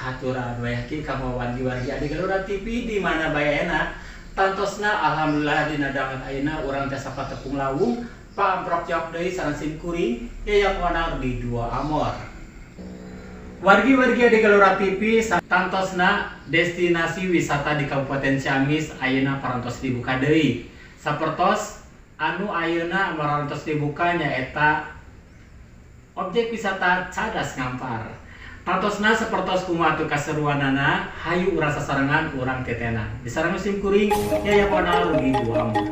haturan wayaki kamo wargi-wargi adi Gelora TV di mana bayana tantosna alhamdulillah dina dangan ayeuna urang teh sapa tepung lawung paamprok jawab deui sareng sim kuring yayap wanar di Dua Amor. Wargi-wargi adi Gelora TV tantosna destinasi wisata di Kabupaten Ciamis ayeuna parantos dibuka deui. Sapertos anu ayeuna parantos dibuka nyaeta objek wisata Cadas Ngampar. Tantosna sapertos kumaha atuh kaseruanana hayu urang sasarengan urang tetenan. Disareng musim kuring yaya panal di Dua Amor.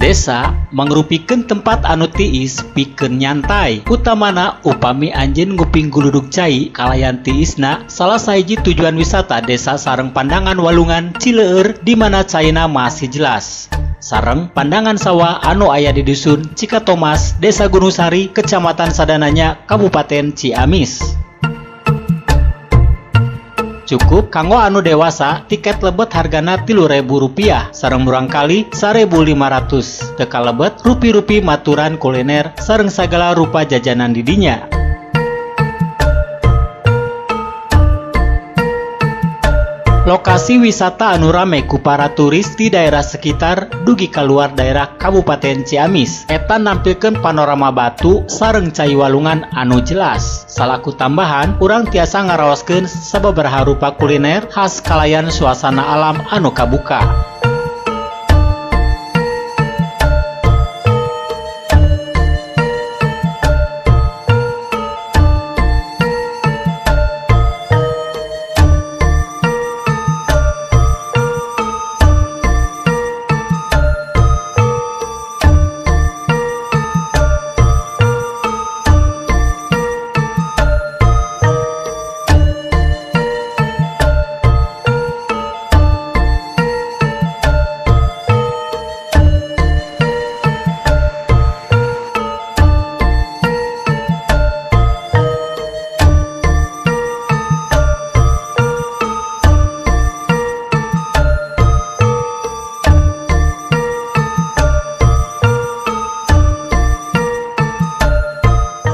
Desa mangrupikeun tempat anu tiis pikeun nyantai, utamana upami anjeun nguping guludug cai kalayan tiisna salah sahiji tujuan wisata desa sareng pandangan walungan Cileueur di mana caina masih jelas. Sareng pandangan sawah anu aya di dusun Cikatomas, Desa Gunungsari, Kecamatan Sadananya, Kabupaten Ciamis. Cukup kanggo anu dewasa tiket lebet hargana Rp3.000 sareng murang kali Rp1.500 teu kalebet rupi-rupi maturan kuliner sareng sagala rupa jajanan di dinya. Lokasi wisata anu rame ku para turis di daerah sekitar dugi kaluar daerah Kabupaten Ciamis eta nampilkeun panorama batu sareng cai walungan anu jelas. Salaku tambahan urang tiasa ngaraoskeun sababaraha rupa kuliner khas kalayan suasana alam anu kabuka.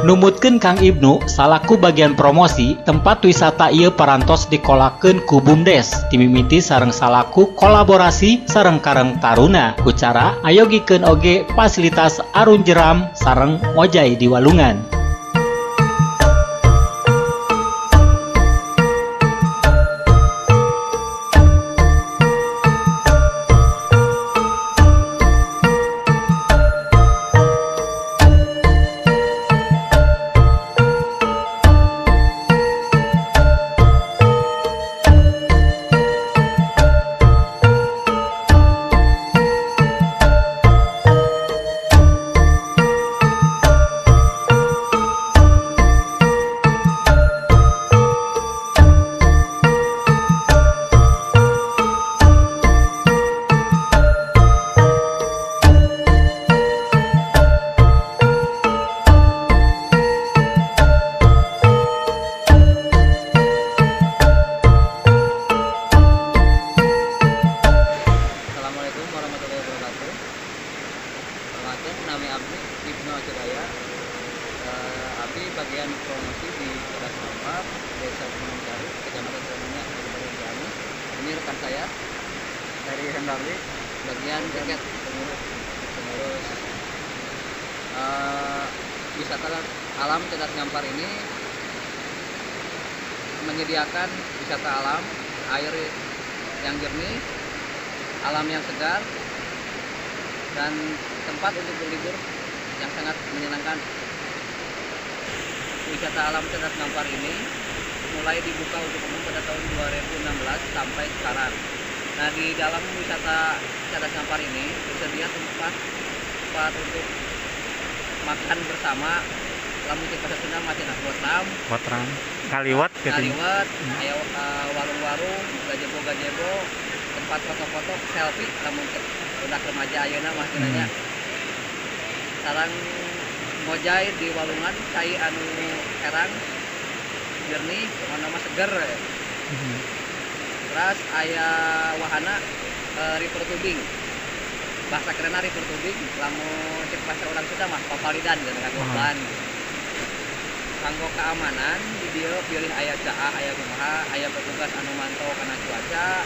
Numutkeun Kang Ibnu salaku bagian promosi tempat wisata ieu parantos dikolakeun ku BUMDes timimiti sareng salaku kolaborasi sareng Karang Taruna ku cara ayogikeun oge fasilitas arun jeram sareng ngojay di walungan. Bagian promosi di Cadas Ngampar, Desa Gunungsari, Kecamatan Sadananya, Kabupaten Ciamis. Ini rekan saya dari Hendardi, bagian jaket pengurus wisata alam Cadas Ngampar ini menyediakan wisata alam, air yang jernih, alam yang segar, dan tempat untuk berlibur yang sangat menyenangkan. wisata alam Cadas Ngampar ini mulai dibuka untuk umum pada tahun 2016 sampai sekarang. Nah, di dalam wisata Cadas Ngampar ini tersedia tempat untuk makan bersama. Lamun cek bahasa Sunda masih Watram kaliwat gitu. Kaliwat, aya warung-warung, gazebo, tempat foto-foto, selfie, lamun cek udah remaja ayeuna mah cenanya. Sareng ngojay di walungan cai anu herang jernih, mana mah seger. Terus aya wahana river tubing. Bahasa kerenna river tubing, lamun cek bahasa urang Sunda mah papalidan cenah kagolan. Kanggo keamanan di dieu pilih aya caa, aya kumaha, aya petugas anu mantau kana cuaca,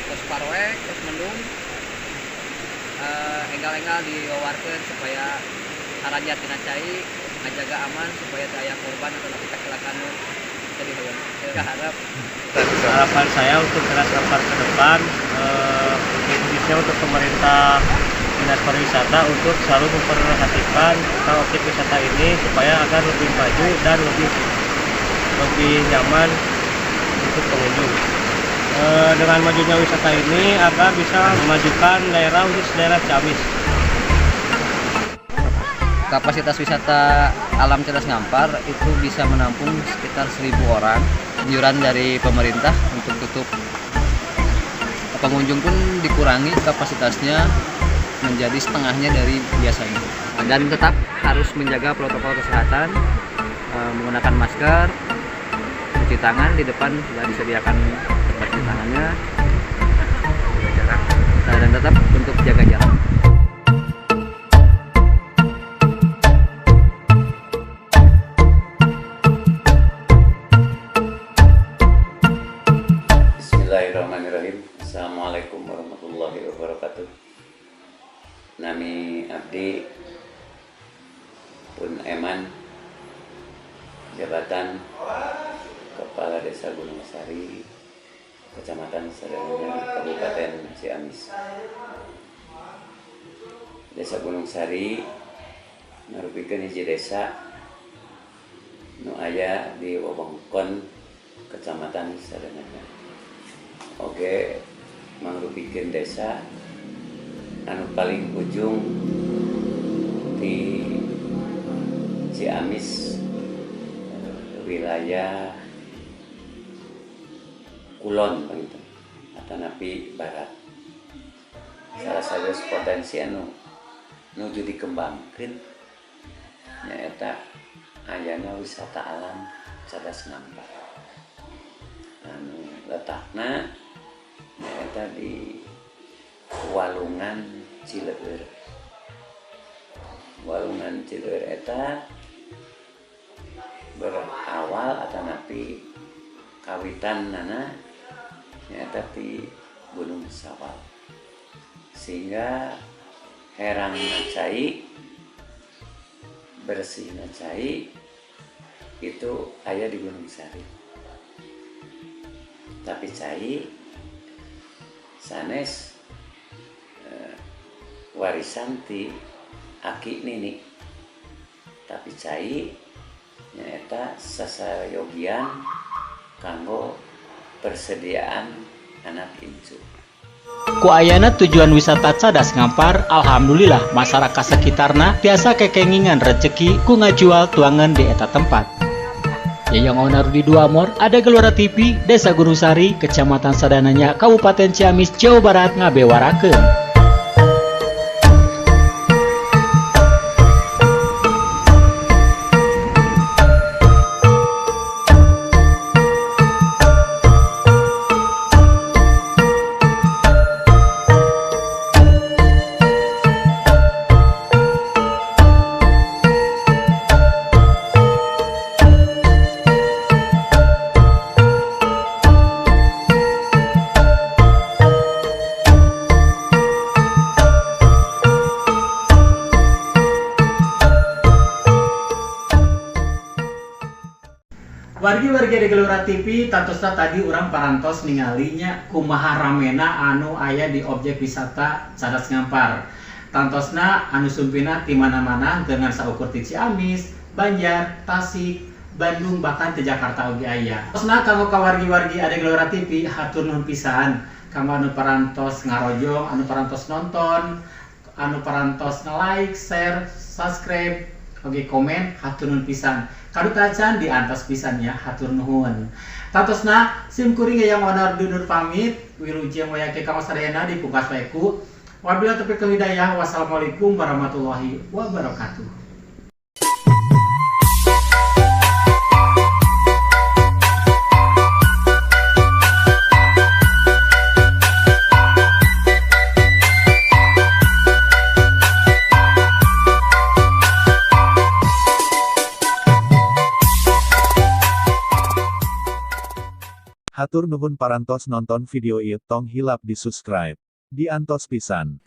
terus parwek, terus mendung, enggal-enggal diwawarkeun supaya haraja tina cai ngajaga aman supaya teu aya korban atau napi kecelakaan jadi hoyong. Harap harapan saya untuk Cadas Ngampar ke depan, khususnya untuk pemerintah dinas pariwisata untuk selalu memperhatikan objek wisata ini supaya agar lebih maju dan lebih nyaman untuk pengunjung. Dengan majunya wisata ini agar bisa memajukan daerah khusus daerah Ciamis. kapasitas wisata alam Cadas Ngampar itu bisa menampung sekitar 1.000 orang. Iuran dari pemerintah untuk tutup pengunjung pun dikurangi kapasitasnya menjadi setengahnya dari biasanya. Dan tetap harus menjaga protokol kesehatan, menggunakan masker, cuci tangan, di depan sudah disediakan tempat cuci tangannya, dan tetap untuk jaga jarak. Bismillahirrahmanirrahim. Assalamualaikum warahmatullahi wabarakatuh. Nami abdi Pun Eman, jabatan Kepala Desa Gunung Sari, Kecamatan Sadananya, Kabupaten Ciamis. Desa Gunung Sari ngarupikeun hiji desa nu aya di wewengkon Kecamatan Sadananya. Oke, mangrupikeun desa anu paling ujung di Ciamis, wilayah Kulon begitu, atanapi barat. Salah satu potensi anu nuju dikembangkeun nyaeta ayana wisata alam Cadas Ngampar. Anu letakna nyaeta di Walungan Cileur. Walungan Cileur eta berawal atanapi kawitanana nyaeta di Gunung Sawal. Sehingga herangna cai, bersihna cai itu aya di Gunung Sari. Tapi cai sanes warisan ti aki nini, tapi cai nyaeta sasayogian kanggo persediaan anak incu. Ku ayana tujuan wisata Cadas Ngampar, alhamdulillah masyarakat sekitarna biasa kekengingan rezeki ku ngajual tuangan di eta tempat. Yang onar di Duamor ada Gelora TV, Desa Gunung Sari, Kecamatan Sadananya, Kabupaten Ciamis, Jawa Barat ngabewarakeun. Wargi-wargi di Gelora TV, tantosna tadi urang parantos ningalinya kumaha ramena anu aya di objek wisata Cadas Ngampar. Tantosna anu sumpina di mana-mana dengan saukur ti Ciamis, Banjar, Tasik, Bandung bahkan di Jakarta oge aya. Terusna kanggo kawargi-wargi ada Gelora TV hatur nuhun pisan. Kanggo anu parantos ngarojong, anu parantos nonton, anu parantos nge-like, share, subscribe, oge komen hatur nuhun pisan. Kadutacan diantos pisan ya hatur nuhun. Tatosna sim kuring yang honor dunur pamit, wilujeng wayake kamasarayana dipungkas wae ku. Wabillahi taufiq wal hidayah. Wassalamualaikum warahmatullahi wabarakatuh. Hatur nuhun parantos nonton video ieu tong hilap di subscribe. Diantos pisan.